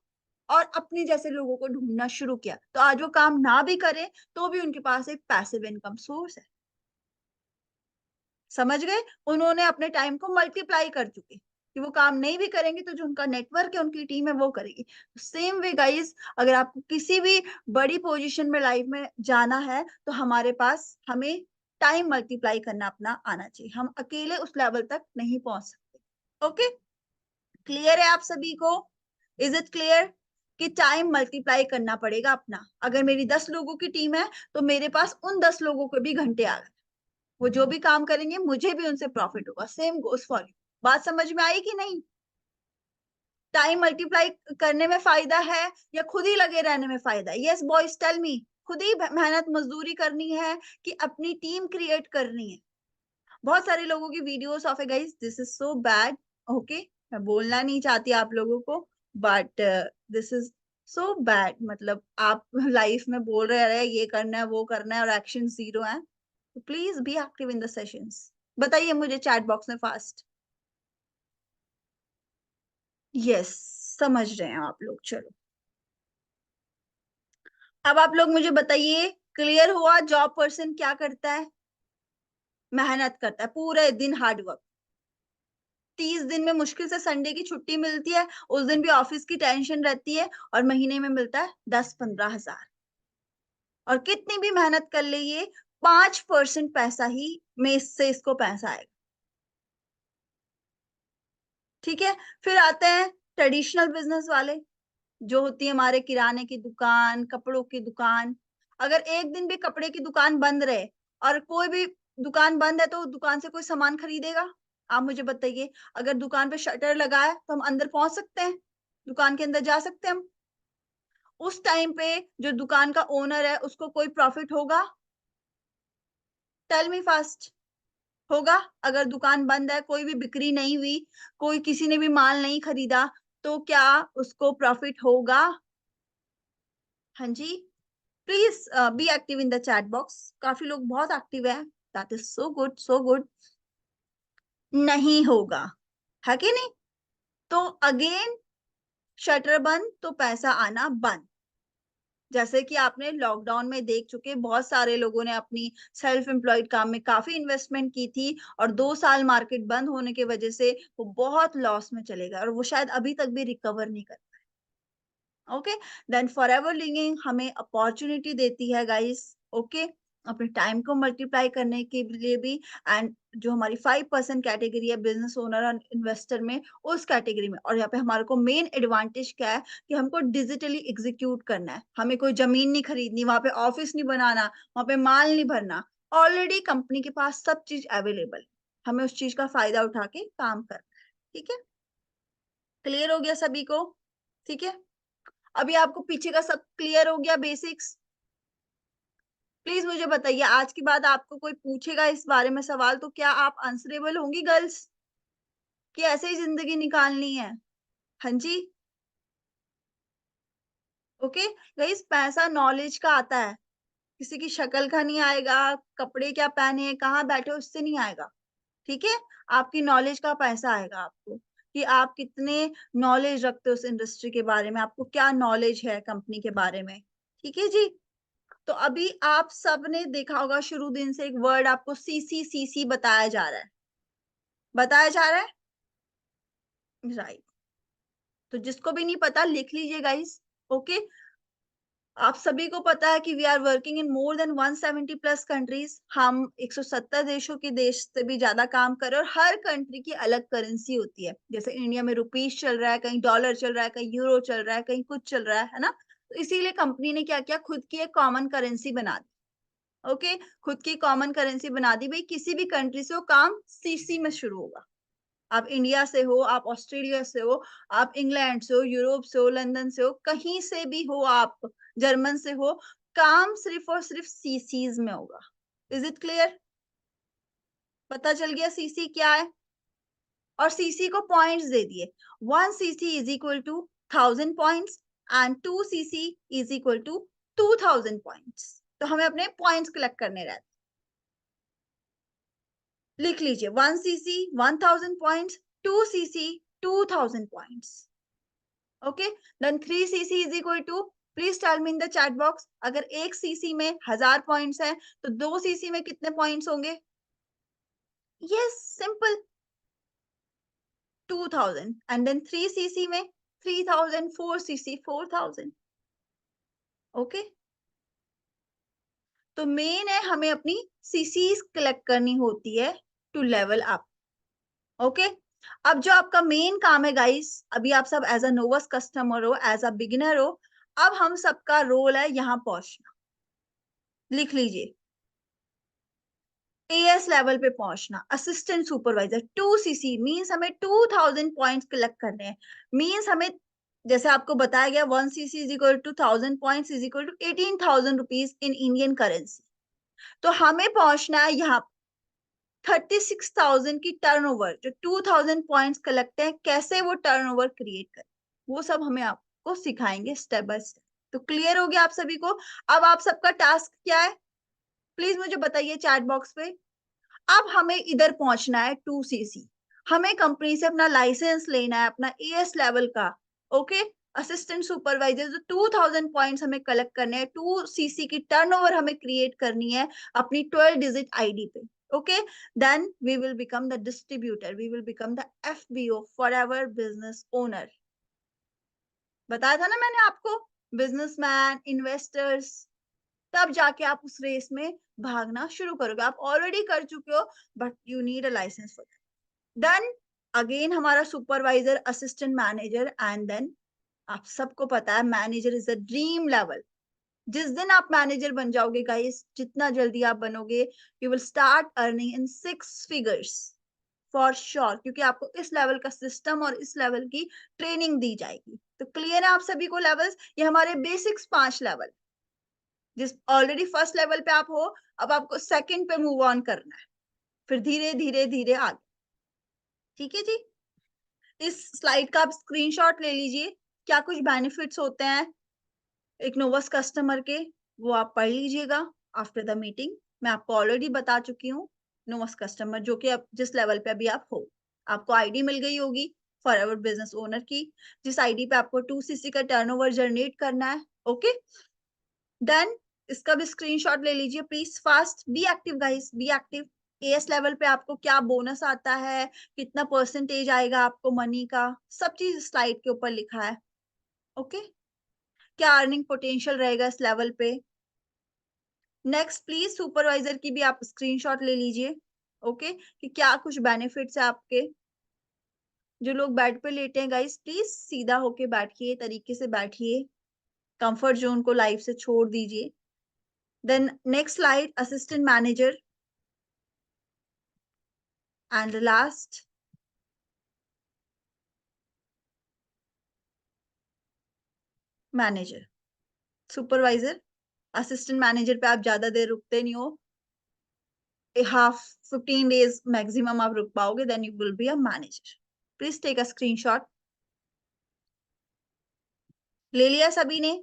और अपने जैसे लोगों को ढूँढना शुरू किया। तो आज वो काम ना भी करें, तो भी उनके पास एक पैसिव इनकम सोर्स है। समझ गए? उन्होंने अपने टाइम को मल्टीप्लाई कर चुके कि वो काम नहीं भी करेंगे तो जो उनका नेटवर्क है, उनकी टीम है वो करेगी। सेम वे गाइस, अगर आपको किसी भी बड़ी पोजीशन में लाइफ में जाना है तो हमारे पास हमें टाइम मल्टीप्लाई करना अपना आना चाहिए। हम अकेले उस लेवल तक नहीं पहुंच सकते। ओके? क्लियर है आप सभी को? इज इट क्लियर कि टाइम मल्टीप्लाई करना पड़ेगा अपना? अगर मेरी 10 लोगों की टीम है तो मेरे पास उन 10 लोगों को भी घंटे आ गए। वो जो भी काम करेंगे मुझे भी उनसे प्रॉफिट होगा। Same goes for you. बात समझ में आई कि नहीं? टाइम मल्टीप्लाई करने में फायदा है या खुद ही लगे रहने में फायदा है? Yes boys tell me. खुद ही मेहनत मजदूरी करनी है कि अपनी टीम क्रिएट करनी है? बहुत सारे लोगों की वीडियोस ऑफ है guys, this is so bad. Okay, मैं बोलना नहीं चाहती आप लोगों को, but this is so bad. मतलब आप लाइफ में बोल रहे हैं ये करना है वो करना है और एक्शन जीरो है। तो please be active in the sessions. बताइए मुझे चैट बॉक्स में फास्ट। यस, समझ रहे हैं आप लोग। चलो अब आप लोग मुझे बताइए, क्लियर हुआ जॉब पर्सन क्या करता है? मेहनत करता है पूरे दिन, हार्ड वर्क। 30 दिन में मुश्किल से संडे की छुट्टी मिलती है, उस दिन भी ऑफिस की टेंशन रहती है और महीने में मिलता है 10-15 हजार। और कितनी भी मेहनत कर ले ये 5% पैसा ही में से इसको पैसा आएगा। ठीक है? फिर आते हैं ट्रेडिशनल बिजनेस वाले, जो होती है हमारे किराने की दुकान, कपड़ों की दुकान। अगर एक दिन भी कपड़े की दुकान बंद रहे और कोई भी दुकान बंद है तो दुकान से कोई सामान खरीदेगा? आप मुझे बताइए। अगर दुकान पे शटर लगा है तो हम अंदर पहुंच सकते हैं? दुकान के अंदर जा सकते हैं हम? उस टाइम पे जो दुकान का ओनर है उसको कोई प्रॉफिट होगा? Tell me fast. होगा? अगर दुकान बंद है, कोई भी बिक्री नहीं हुई, कोई किसी ने भी माल नहीं खरीदा, तो क्या उसको प्रॉफिट होगा? हाँ जी। Please be active in the chat box. काफी लोग बहुत एक्टिव है। That is so good, so good. नहीं होगा, है कि नहीं? तो अगेन, शटर बंद तो पैसा आना बंद। जैसे कि आपने लॉकडाउन में देख चुके, बहुत सारे लोगों ने अपनी सेल्फ एम्प्लॉयड काम में काफी इन्वेस्टमेंट की थी और 2 साल मार्केट बंद होने की वजह से वो बहुत लॉस में चले गए और वो शायद अभी तक भी रिकवर नहीं कर। ओके, देन फॉरएवर लिविंग हमें अपॉर्चुनिटी देती है गाइस। ओके, अपने टाइम को मल्टीप्लाई करने के लिए भी, एंड जो हमारी 5% कैटेगरी है बिजनेस ओनर और इन्वेस्टर में, उस कैटेगरी में। और यहाँ पे हमारे को मेन एडवांटेज क्या है कि हमको डिजिटली एग्जीक्यूट करना है, हमें कोई जमीन नहीं खरीदनी, वहां पे ऑफिस नहीं बनाना, वहां पे माल नहीं भरना, ऑलरेडी कंपनी के पास सब चीज अवेलेबल, हमें उस चीज का फायदा उठा के काम करना है। ठीक है, क्लियर हो गया सभी को? ठीक है, अभी आपको पीछे का सब क्लियर हो गया, बेसिक्स? प्लीज मुझे बताइए, आज के बाद आपको कोई पूछेगा इस बारे में सवाल, तो क्या आप आंसरेबल होंगी गर्ल्स, कि ऐसे ही जिंदगी निकालनी है? हाँ जी, ओके गाइस, पैसा नॉलेज का आता है, किसी की शक्ल का नहीं आएगा, कपड़े क्या पहने हैं, कहाँ बैठे हो, उससे नहीं आएगा। ठीक है, आपकी नॉलेज का पैसा आएगा आपको, कि आप कितने नॉलेज रखते हो उस इंडस्ट्री के बारे में, आपको क्या नॉलेज है कंपनी के बारे में। ठीक है जी, तो अभी आप सबने देखा होगा शुरू दिन से एक वर्ड आपको सीसी बताया जा रहा है, बताया जा रहा है, राइट? तो जिसको भी नहीं पता लिख लीजिए गाइस। ओके, आप सभी को पता है कि we are working in more than 170 plus countries, हम 170 देशों के देश से भी ज्यादा काम कर रहे हैं, और हर कंट्री की अलग करेंसी होती है, जैसे इंडिया में रुपीस चल रहा है, कहीं डॉलर चल रहा है, कहीं यूरो चल रहा है, कहीं कुछ चल रहा है ना? तो इसीलिए कंपनी ने क्या किया, खुद की एक कॉमन करेंसी बना दी। ओके, खुद की कॉमन करेंसी बना दी, भाई किसी भी कंट्री से वो काम सीसी में शुरू होगा। आप इंडिया से हो, आप ऑस्ट्रेलिया से हो, आप इंग्लैंड से हो, यूरोप से हो, लंदन से हो, कहीं से भी हो आप, जर्मन से हो, काम सिर्फ और सिर्फ सीसीज में होगा। Is it clear? पता चल गया सीसी क्या है? और सीसी को पॉइंट्स दे दिए, 1 CC is equal to 1000 points, and 2 CC is equal to 2000 points. तो हमें अपने पॉइंट्स कलेक्ट करने रहते, लिख लीजिए, 1 CC 1000 points, 2 CC 2000 points. Okay, then 3 CC is equal to, please tell me in the chat box, अगर 1 सीसी में 1000 points है, तो 2 सीसी में कितने पॉइंट्स होंगे? Yes, simple, 2000, and then 3 CC में 3000, 4 सीसी 4000। ओके, तो मेन है हमें अपनी सीसीज कलेक्ट करनी होती है टू लेवल अप। ओके, अब जो आपका मेन काम है गाइस, अभी आप सब एज अ नोवस कस्टमर हो, एज अ बिगिनर हो, अब हम सबका रोल है यहाँ पहुंचना, लिख लीजिए, एएस लेवल पे पहुंचना, असिस्टेंट सुपरवाइजर। 2 सीसी मींस हमें 2000 पॉइंट्स कलेक्ट करने हैं, मींस हमें, जैसे आपको बताया गया, 1 CC is equal to 1000 points is equal to 18,000 rupees in Indian currency. तो हमें पहुंचना है यहाँ 36,000 की टर्नओवर, जो 2000 पॉइंट्स कलेक्ट है, कैसे वो टर्नओवर क्रिएट करें, वो सब हमें आपको सिखाएंगे स्टेप बाय स्टेप। तो क्लियर हो गया आप सभी को? अब आप सबका टास्क क्या है, प्लीज मुझे बताइए चैट बॉक्स पे। अब हमें इधर पहुंचना है 2 सीसी, हमें कंपनी से अपना लाइसेंस लेना है, अपना एएस लेवल का। ओके, असिस्टेंट सुपरवाइजर, जो 2000 पॉइंट्स हमें कलेक्ट करने हैं, 2 सीसी की टर्नओवर हमें क्रिएट करनी है अपनी 12 डिजिट आईडी पे। Okay, then we will become the distributor, we will become the FBO, forever business owner. बताया था ना मैंने आपको, बिजनेसमैन, इन्वेस्टर्स, तब जाके आप उस रेस में भागना शुरू करोगे। आप ऑलरेडी कर चुके हो, but you need a license for that. Then again हमारा supervisor, assistant manager, and then आप सबको पता है manager is a dream level. जिस दिन आप मैनेजर बन जाओगे गाइस, जितना जल्दी आप बनोगे, you will start earning in 6 figures for sure, क्योंकि आपको इस लेवल का सिस्टम और इस लेवल की ट्रेनिंग दी जाएगी। तो क्लियर है आप सभी को लेवल्स? ये हमारे बेसिक्स 5 लेवल, जिस ऑलरेडी फर्स्ट लेवल पे आप हो, अब आपको सेकंड पे मूव ऑन करना है, फिर धीरे धीरे धीरे आगे। ठीक है जी, इस स्लाइड का आप स्क्रीनशॉट ले लीजिए, क्या कुछ बेनिफिट्स होते हैं एक नोवस कस्टमर के, वो आप पढ़ लीजिएगा आफ्टर द मीटिंग। मैं आपको ऑलरेडी बता चुकी हूँ, नोवस कस्टमर जो कि अब जिस लेवल पे अभी आप हो, आपको आईडी मिल गई होगी फॉर एवर बिजनेस ओनर की, जिस आईडी पे आपको 2 सीसी का टर्नओवर जनरेट करना है। ओके, देन इसका भी स्क्रीनशॉट ले लीजिए please, fast, be active guys, be active. As level पे आपको क्या बोनस आता है, कितना परसेंटेज आएगा आपको मनी का, सब चीज स्लाइड के ऊपर लिखा है। ओके, क्या अर्निंग पोटेंशियल रहेगा इस लेवल पे, नेक्स्ट प्लीज सुपरवाइजर की भी आप स्क्रीनशॉट ले लीजिए, ओके, कि क्या कुछ बेनिफिट्स है आपके। जो लोग बेड पे लेटे हैं गाइस, प्लीज सीधा होके बैठिए, तरीके से बैठिए, कंफर्ट जोन को लाइफ से छोड़ दीजिए। Then next slide, assistant manager and last manager. Supervisor, assistant manager पे आप ज्यादा देर रुकते नहीं हो, हाफ 15 days मैक्सिमम आप रुक पाओगे, then you will be a manager. Please take a screenshot. ले लिया सभी ने?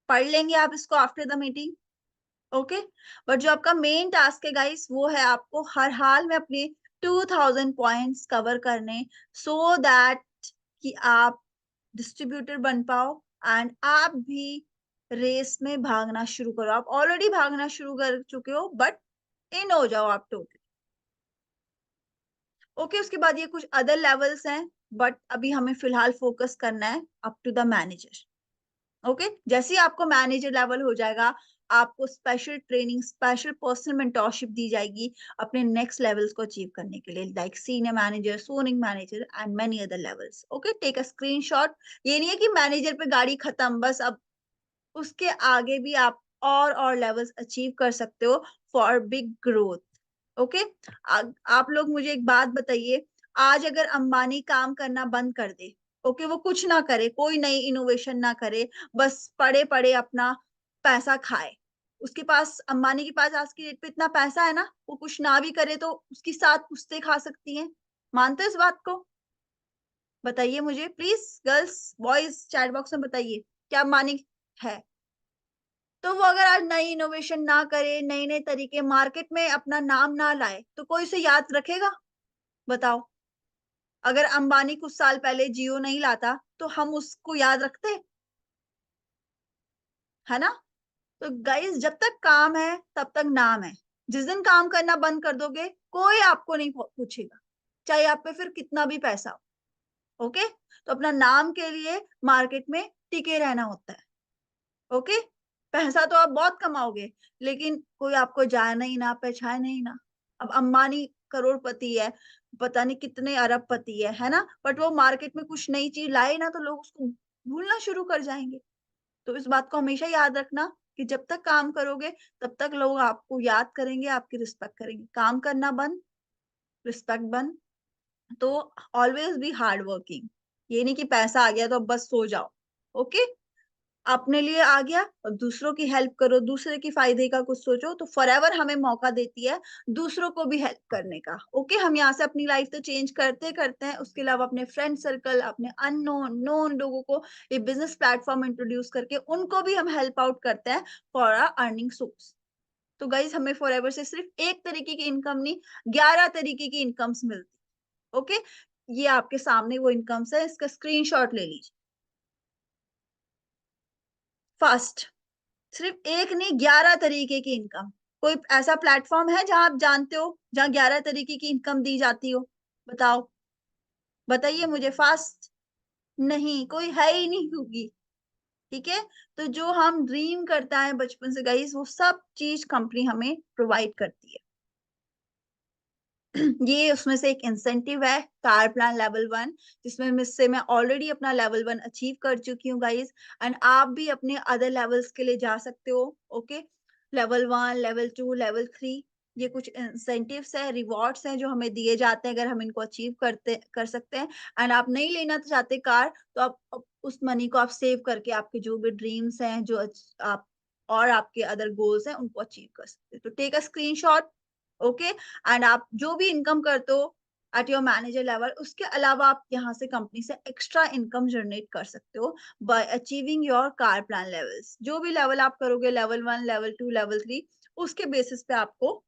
पढ़ लेंगे आप इसको after the meeting, okay. But जो आपका मेन टास्क है गाइस, वो है आपको हर हाल में अपने 2000 पॉइंट्स कवर करने, सो दैट कि आप डिस्ट्रीब्यूटर बन पाओ एंड आप भी रेस में भागना शुरू करो। आप ऑलरेडी भागना शुरू कर चुके हो, बट इन हो जाओ आप टोटल, ओके। उसके बाद ये कुछ अदर लेवल्स हैं, बट अभी हमें फिलहाल फोकस करना है up to the manager, okay. जैसे ही आपको मैनेजर लेवल हो जाएगा, आपको special training, special personal mentorship दी जाएगी अपने नेक्स्ट लेवल्स को अचीव करने के लिए, like senior manager, zoning manager and many other levels, okay. Take a screenshot. ये नहीं है कि मैनेजर पे गाड़ी खत्म बस, अब उसके आगे भी आप और लेवल्स अचीव कर सकते हो फॉर बिग ग्रोथ, ओके। आप लोग मुझे एक बात बताइए, आज अगर अंबानी काम करना बंद कर दे, ओके, वो कुछ ना करे, कोई नई इनोवेशन ना करे, बस पड़े पड़े अपना पैसा खाए, उसके पास, अंबानी के पास आज की डेट पे इतना पैसा है ना, वो कुछ ना भी करे तो उसकी साथ पुश्ते खा सकती हैं। मानते हो इस बात को? बताइए मुझे please, girls boys chat box में बताइए, क्या अंबानी है? तो वो अगर आज नई इनोवेशन ना करे, नए नए तरीके मार्केट में अपना नाम ना लाए, तो कोई उसे याद रखेगा? बताओ। अगर अंबानी कुछ साल पहले जियो नहीं लाता, तो हम उसको याद रखते, है ना? तो गाइस, जब तक काम है तब तक नाम है। जिस दिन काम करना बंद कर दोगे, कोई आपको नहीं पूछेगा, चाहे आप पे फिर कितना भी पैसा हो, ओके। तो अपना नाम के लिए मार्केट में टिके रहना होता है, ओके। पैसा तो आप बहुत कमाओगे, लेकिन कोई आपको जाने ही ना, पहचाने ही ना। अब अंबानी करोड़पति है, पता नहीं कितने अरबपति है ना, बट वो मार्केट में कुछ नई चीज लाए ना, तो लोग उसको भूलना शुरू कर जाएंगे। तो इस बात को हमेशा याद रखना कि जब तक काम करोगे, तब तक लोग आपको याद करेंगे, आपकी रिस्पेक्ट करेंगे। काम करना बंद, रिस्पेक्ट बंद। तो ऑलवेज बी हार्ड वर्किंग। ये नहीं कि पैसा आ गया तो अब बस सो जाओ, ओके। अपने लिए आ गया और दूसरों की हेल्प करो, दूसरे की फायदे का कुछ सोचो, तो फॉरएवर हमें मौका देती है दूसरों को भी हेल्प करने का, ओके। हम यहाँ से अपनी लाइफ तो चेंज करते करते हैं, उसके अलावा अपने फ्रेंड सर्कल, अपने अननोन नोन लोगों को ये बिजनेस प्लेटफॉर्म इंट्रोड्यूस करके उनको भी हम हेल्प आउट करते हैं फॉर अ अर्निंग सोर्स। तो गाइज, हमें फॉरएवर से सिर्फ एक तरीके की इनकम नहीं, 11 तरीके की इनकम्स मिलती, ओके। ये आपके सामने वो इनकम्स है, इसका स्क्रीनशॉट ले लीजिए फास्ट। सिर्फ एक नहीं, 11 तरीके की इनकम। कोई ऐसा प्लेटफॉर्म है जहां आप जानते हो, जहां 11 तरीके की इनकम दी जाती हो? बताओ, बताइए मुझे फास्ट। नहीं, कोई है ही नहीं होगी, ठीक है। तो जो हम ड्रीम करता है बचपन से गाइस, वो सब चीज कंपनी हमें प्रोवाइड करती है। ये उसमें से एक इंसेंटिव है, कार प्लान लेवल 1, जिसमें मुझसे मैं ऑलरेडी अपना लेवल 1 अचीव कर चुकी हूँ गाइस। एंड आप भी अपने अदर लेवल्स के लिए जा सकते हो, ओके। लेवल 1, लेवल 2, लेवल 3, ये कुछ इंसेंटिव्स है, रिवॉर्ड्स हैं जो हमें दिए जाते हैं अगर हम इनको अचीव कर सकते हैं। एंड आप नहीं लेना चाहते कार, तो आप उस मनी को आप सेव करके आपके जो भी ड्रीम्स हैं, जो आप और आपके अदर गोल्स हैं, उनको अचीव कर सकते हैं। तो take a screenshot, okay. And आप जो भी इनकम करते हो एट योर मैनेजर लेवल, उसके अलावा आप यहाँ से कंपनी से एक्स्ट्रा इनकम जनरेट कर सकते हो bye achieving your car plan levels. जो भी लेवल आप करोगे, लेवल 1, लेवल 2, लेवल 3, उसके बेसिस पे आपको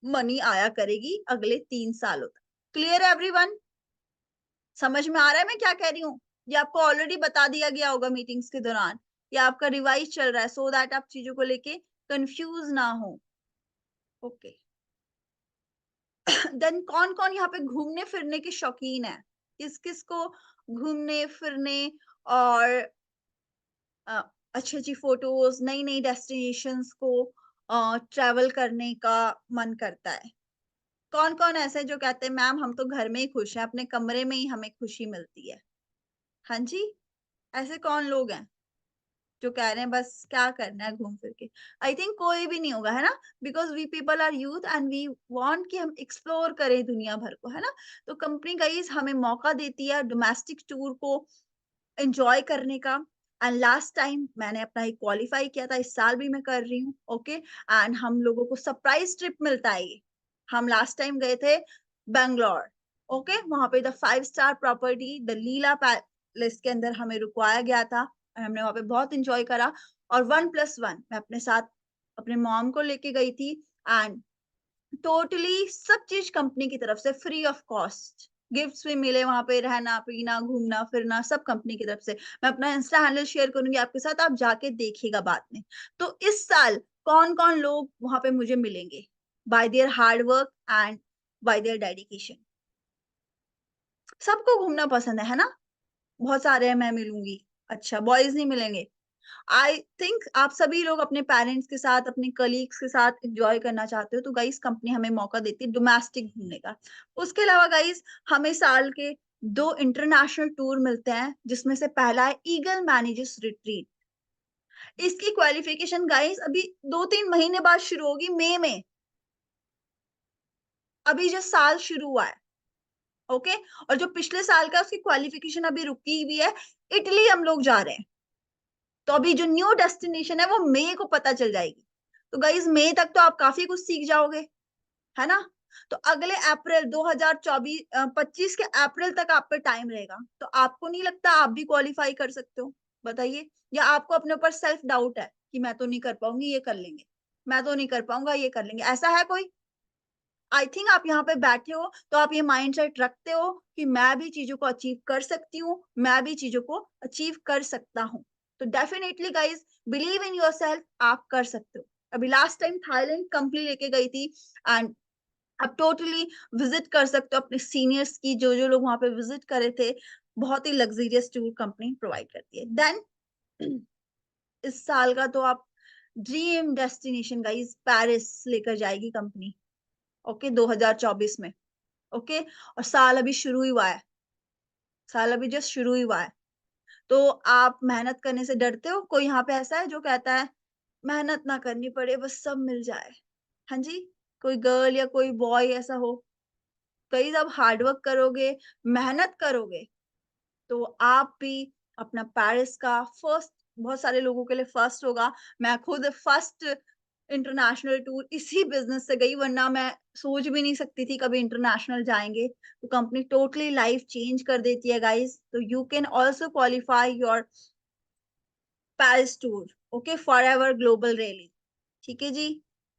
मनी आया करेगी अगले 3 सालों तक। क्लियर है एवरीवन? समझ में आ रहा है मैं क्या कह रही हूँ? ये आपको ऑलरेडी बता दिया गया होगा मीटिंग्स के दौरान, या आपका रिवाइज चल रहा है, सो दैट आप चीजों को लेके कंफ्यूज ना हो, ओके। देन कौन कौन यहाँ पे घूमने फिरने के शौकीन है? किस किस को घूमने फिरने और अच्छी अच्छी फोटोज, नई नई डेस्टिनेशंस को ट्रैवल करने का मन करता है? कौन-कौन ऐसे हैं जो कहते हैं मैम हम तो घर में ही खुश हैं, अपने कमरे में ही हमें खुशी मिलती है? हाँ जी, ऐसे कौन लोग हैं जो कह रहे हैं बस क्या करना है घूम फिर के? आई थिंक कोई भी नहीं होगा, है ना? Because we people are youth and we want कि हम एक्सप्लोर करें दुनिया भर को, है ना? तो कंपनी गाइज़ हमें मौका देती है डोमेस्टिक टूर को एन्जॉय करने का। एंड लास्ट टाइम मैंने अपना एक क्वालीफाई किया था, इस साल भी मैं कर रही हूँ, ओके? एंड हम लोगों को सरप्राइज़ ट्रिप मिलता है ये। हम लास्ट टाइम गए थे बैंगलोर, ओके? वहाँ पे the 5 star property the Leela palace के अंदर हमें रुकवाया गया था और हमने वहाँ पे बहुत एन्जॉय करा और 1+1 मैं अपने साथ अपने मॉम को लेके गई थी एंड टोटली सब चीज़ कंपनी की तरफ से फ्री ऑफ कॉस्ट। गिफ्ट्स भी मिले वहाँ पे रहना-पीना, घूमना-फिरना सब कंपनी की तरफ से। मैं अपना इंस्टा हैंडल शेयर करूँगी आपके साथ, आप जाके देखिएगा बाद में। तो इस साल कौन-कौन लोग वहाँ पे मुझे मिलेंगे? Bye there hard work and bye there dedication. सबको घूमना पसंद है ना? बहुत सारे हैं मैं मिलूँगी। अच्छा, बॉयज़ नहीं मिलेंगे? आई थिंक आप सभी लोग अपने पेरेंट्स के साथ, अपने कलीग्स के साथ एन्जॉय करना चाहते हो, तो गाइज़ कंपनी हमें मौका देती है डोमेस्टिक घूमने का। उसके अलावा गाइज़ हमें साल के 2 इंटरनेशनल टूर मिलते हैं, जिसमें से पहला है ईगल मैनेजर्स रिट्रीट। इसकी क्वालिफिकेशन गाइज़ अभी 2-3 महीने बाद शुरू होगी मई में, अभी जो साल शुरू हुआ है, ओके? और जो पिछले साल का उसकी क्वालिफिकेशन अभी रुकी हुई है, इटली हम लोग जा रहे हैं। तो अभी जो न्यू डेस्टिनेशन है वो मई को पता चल जाएगी। तो गाइज़ मई तक तो आप काफ़ी कुछ सीख जाओगे, है ना? तो अगले अप्रैल 25 के अप्रैल तक आप पे टाइम रहेगा। तो आपको नहीं लगता आप भी क्वालीफाई कर सकते हो? बताइए? या आपको अपने ऊपर सेल्फ डाउट है कि मैं तो नहीं कर पाऊँगी, ये कर लेंगे। मैं तो नहीं कर पाऊँगा, ये कर लेंगे। ऐसा है कोई? आई थिंक आप यहाँ पे बैठे हो, तो आप ये माइंडसेट रखते हो कि मैं भी चीज़ों को अचीव कर सकती हूँ, मैं भी चीज़ों को अचीव कर सकता हूँ। तो definitely guys believe in yourself आप कर सकते हो। अभी लास्ट टाइम थाईलैंड कंपनी लेके गई थी एंड आप टोटली विज़िट कर सकते हो अपने सीनियर्स की जो-जो लोग वहाँ पे विज़िट करे थे, बहुत ही लग्ज़रियस टूर कंपनी प्रोवाइड करती है। देन इस साल का तो आप ड्रीम डेस्टिनेशन गाइज़ पेरिस लेकर जाएगी कंपनी, ओके 2024 में। ओके? और साल अभी शुरू ही हुआ है, साल अभी जस्ट शुरू ही हुआ है। तो आप मेहनत करने से डरते हो? कोई यहाँ पे ऐसा है जो कहता है, मेहनत ना करनी पड़े बस सब मिल जाए? हाँ जी? कोई गर्ल या कोई बॉय ऐसा हो? कहीं आप हार्ड वर्क करोगे, मेहनत करोगे, तो आप भी अपना पेरिस का फर्स्ट बहुत सारे लोगों के लिए फर्स्ट होगा। मैं खुद फर्स्ट इंटरनेशनल टूर इसी बिज़नेस से गई वरना मैं सोच भी नहीं सकती थी कभी इंटरनेशनल जाएँगे। तो कंपनी टोटली लाइफ चेंज कर देती है गाइज़। तो you can also qualify your Paris tour, okay? Forever global rally, ठीक है जी?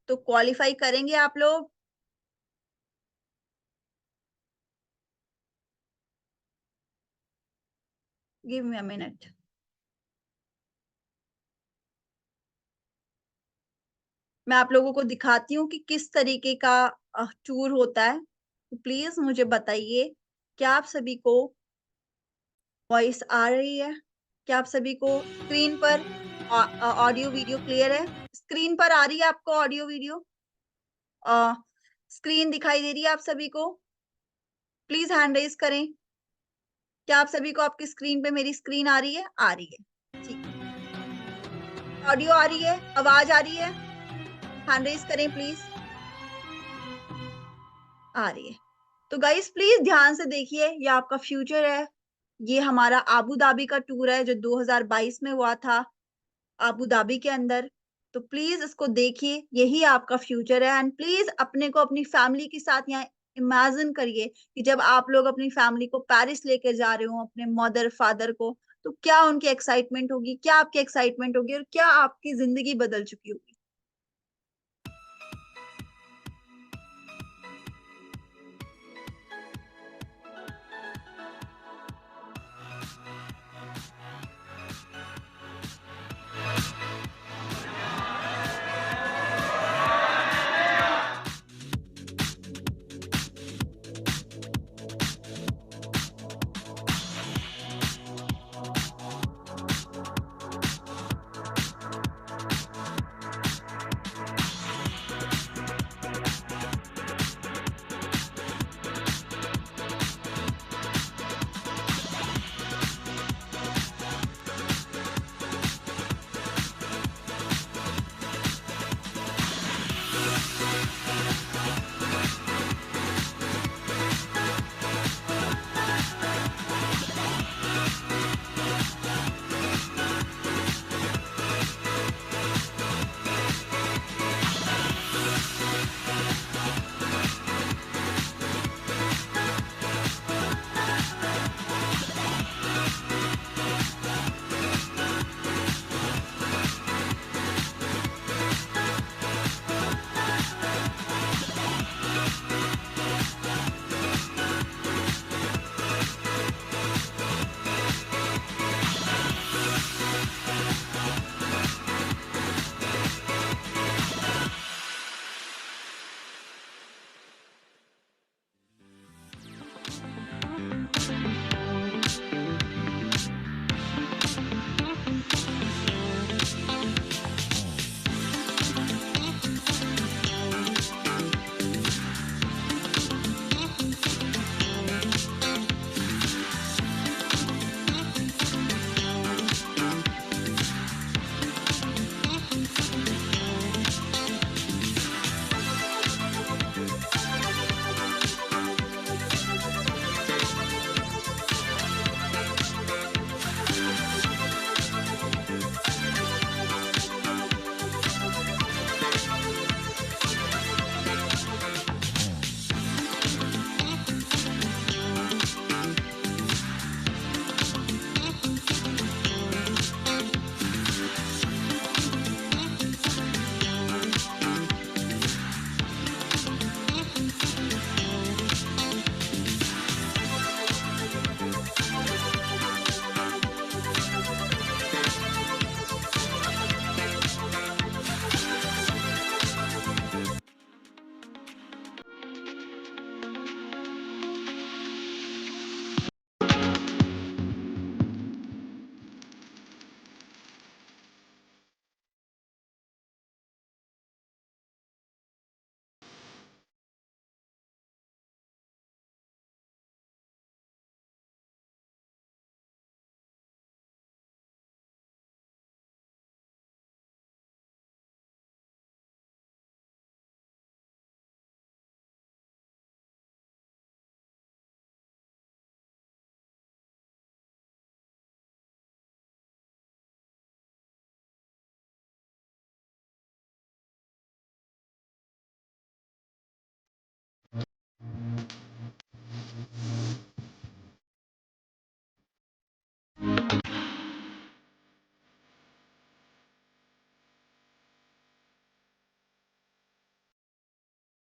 तो क्वालीफाई करेंगे आप लोग? Give me a minute. मैं आप लोगों को दिखाती हूँ कि किस तरीके का टूर होता है। तो प्लीज़ मुझे बताइए, क्या आप सभी को वॉइस आ रही है? क्या आप सभी को स्क्रीन पर ऑडियो वीडियो क्लियर है? स्क्रीन पर आ रही है आपको ऑडियो वीडियो? अ, स्क्रीन दिखाई दे रही है आप सभी को? प्लीज़ हैंड रेज़ करें। क्या आप सभी को आपकी स्क्रीन पे मेरी स्क्रीन आ रही है? आ रही है, ठीक है। ऑडियो आ रही है? आवाज़ आ रही है? हैंड रेज़ करें प्लीज़। आ रही है। तो गाइज़ प्लीज़ ध्यान से देखिए, ये आपका फ्यूचर है। ये हमारा अबू धाबी का टूर है जो 2022 में हुआ था, अबू धाबी के अंदर। तो प्लीज़ इसको देखिए, यही आपका फ्यूचर है एंड प्लीज़ अपने को अपनी फैमिली के साथ यहाँ इमेजिन करिए कि जब आप लोग अपनी फैमिली को पेरिस लेके जा रहे हो, अपने मदर-फादर को, तो क्या उनकी एक्साइटमेंट होगी, क्या आपकी एक्साइटमेंट होगी और क्या आपकी ज़िंदगी बदल चुकी होगी।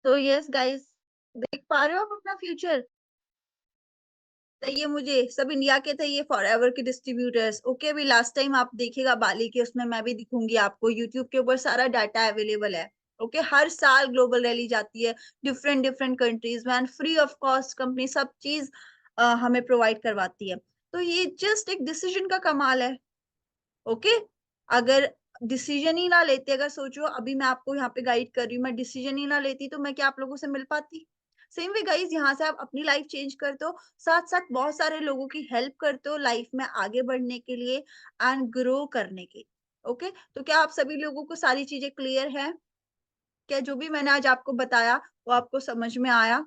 तो यस गाइस, देख पा रहे हो आप अपना फ्यूचर? चाहिए मुझे, सब इंडिया के थे ये फॉरएवर के डिस्ट्रीब्यूटर्स। ओके, अभी लास्ट टाइम आप देखिएगा बाली के, उसमें मैं भी दिखूंगी आपको, यूट्यूब के ऊपर सारा डाटा अवेलेबल है। ओके, हर साल ग्लोबल रैली जाती है, डिफरेंट डिफरेंट कंट्रीज में, and free of cost company सब चीज हमें प्रोवाइड करवाती है। तो ये जस्ट एक डिसीजन का कमाल है। ओके, अगर डिसीजन ही ना लेते, अगर सोचो अभी मैं आपको यहाँ पे गाइड कर रही हूँ, मैं डिसीजन ही ना लेती तो मैं क्या आप लोगों से मिल पाती? सेम वे गाइस, यहाँ से आप अपनी लाइफ चेंज करते हो, साथ साथ बहुत सारे लोगों की हेल्प करते हो लाइफ में आगे बढ़ने के लिए एंड ग्रो करने के। ओके, तो क्या आप सभी लोगों को सारी चीजें क्लियर है? क्या जो भी मैंने आज आपको बताया वो आपको समझ में आया?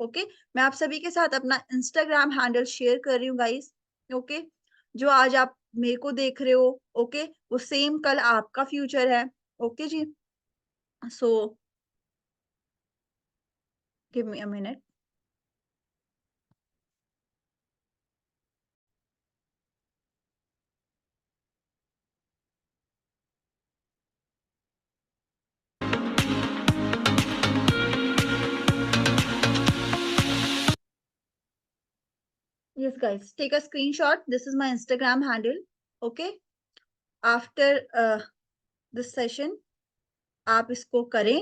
ओके, मैं आप सभी के साथ अपना इंस्टाग्राम हैंडल शेयर कर रही हूँ गाइस। ओके, जो आज आप मेरे को देख रहे हो, ओके, वो सेम कल आपका फ्यूचर है। ओके जी, so give me a minute. Yes guys, take a screenshot. This is my Instagram handle. Okay, after this session आप इसको करें,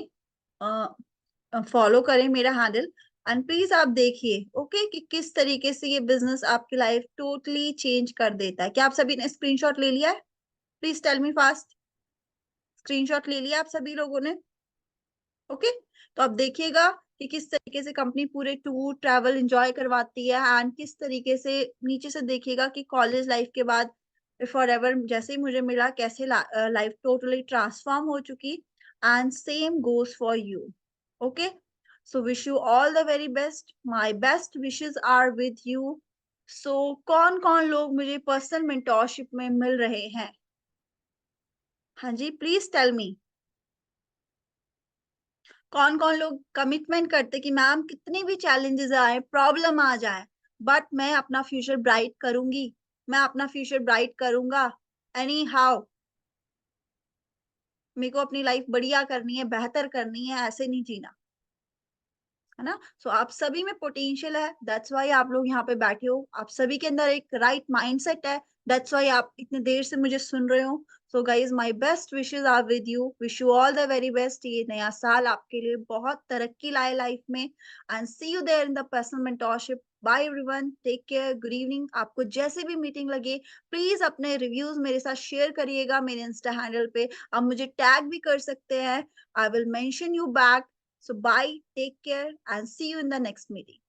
फॉलो करें मेरा हैंडल, एंड प्लीज आप देखिए ओके कि किस तरीके से ये बिजनेस आपकी लाइफ टोटली चेंज कर देता है। क्या आप सभी ने स्क्रीनशॉट ले लिया है? Please tell me fast. Screenshot ले लिया आप सभी लोगों ने? ओके, तो अब देखिएगा कि किस तरीके से कंपनी पूरे टूर ट्रैवल एंजॉय करवाती है, एंड किस तरीके से नीचे से देखिएगा कि कॉलेज लाइफ के बाद फॉर एवर जैसे ही मुझे मिला कैसे लाइफ टोटली ट्रांसफॉर्म हो चुकी, and same goes for you. Okay, so wish you all the very best, my best wishes are with you. So कौन कौन लोग मुझे पर्सनल मेंटोरशिप में मिल रहे हैं? हाँ जी, प्लीज टेल मी। कौन-कौन लोग कमिटमेंट करते कि मैम कितनी भी चैलेंजेस आए, प्रॉब्लम आ जाए, बट मैं अपना फ्यूचर ब्राइट करूँगी, मैं अपना फ्यूचर ब्राइट करूँगा, एनी हाउ मेरे को अपनी लाइफ बढ़िया करनी है, बेहतर करनी है, ऐसे नहीं जीना। है ना? सो आप सभी में पोटेंशियल है, दैट्स व्हाई आप लोग यहाँ पे बैठे हो। आप सभी के अंदर एक राइट माइंडसेट है, दैट्स व्हाई आप इतने देर से मुझे सुन रहे हो। So guys, my best wishes are with you, wish you all the very best. ये नया साल आपके लिए बहुत तरक्की लाए लाइफ में, and see you there in the personal mentorship. Bye everyone, take care, good evening. आपको जैसे भी मीटिंग लगे, प्लीज अपने रिव्यूज मेरे साथ शेयर करिएगा मेरे इंस्टा हैंडल पे। आप मुझे टैग भी कर सकते हैं, I will mention you back. So bye, take care, and see you in the next meeting.